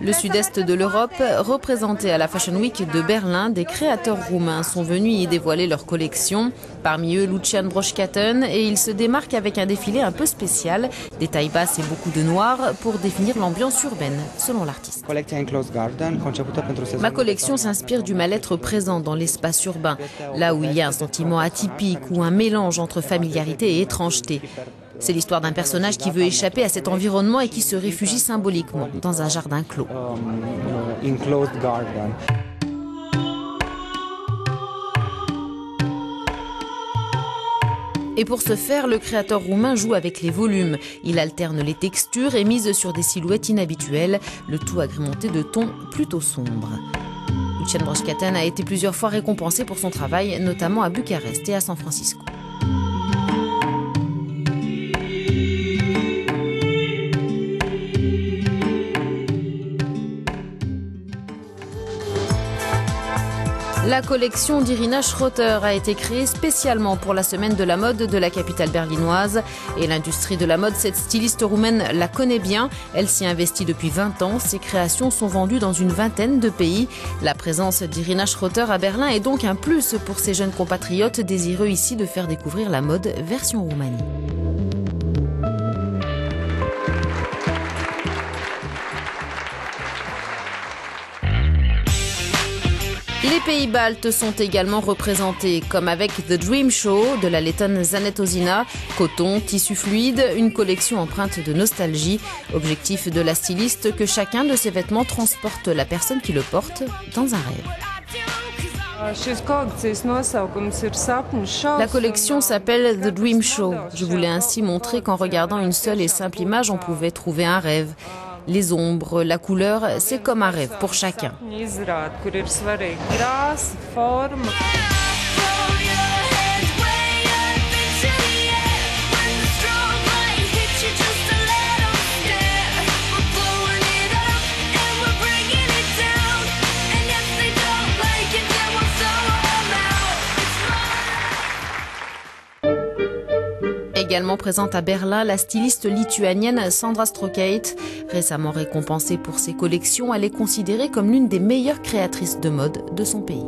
Le sud-est de l'Europe, représenté à la Fashion Week de Berlin, des créateurs roumains sont venus y dévoiler leur collection. Parmi eux, Lucian Broșcaten, et il se démarque avec un défilé un peu spécial, des tailles basses et beaucoup de noir pour définir l'ambiance urbaine, selon l'artiste. Ma collection s'inspire du mal-être présent dans l'espace urbain, là où il y a un sentiment atypique ou un mélange entre familiarité et étrangeté. C'est l'histoire d'un personnage qui veut échapper à cet environnement et qui se réfugie symboliquement dans un jardin clos. Et pour ce faire, le créateur roumain joue avec les volumes. Il alterne les textures et mise sur des silhouettes inhabituelles, le tout agrémenté de tons plutôt sombres. Lucian Broșcaten a été plusieurs fois récompensé pour son travail, notamment à Bucarest et à San Francisco. La collection d'Irina Schroter a été créée spécialement pour la semaine de la mode de la capitale berlinoise. Et l'industrie de la mode, cette styliste roumaine la connaît bien. Elle s'y investit depuis 20 ans. Ses créations sont vendues dans une vingtaine de pays. La présence d'Irina Schroter à Berlin est donc un plus pour ses jeunes compatriotes désireux ici de faire découvrir la mode version Roumanie. Les pays baltes sont également représentés, comme avec The Dream Show de la lettonne Žaneta Ozina. Coton, tissu fluide, une collection empreinte de nostalgie. Objectif de la styliste, que chacun de ses vêtements transporte la personne qui le porte dans un rêve. La collection s'appelle The Dream Show. Je voulais ainsi montrer qu'en regardant une seule et simple image, on pouvait trouver un rêve. Les ombres, la couleur, c'est comme un rêve pour chacun. Également présente à Berlin, la styliste lituanienne Sandra Strokate. Récemment récompensée pour ses collections, elle est considérée comme l'une des meilleures créatrices de mode de son pays.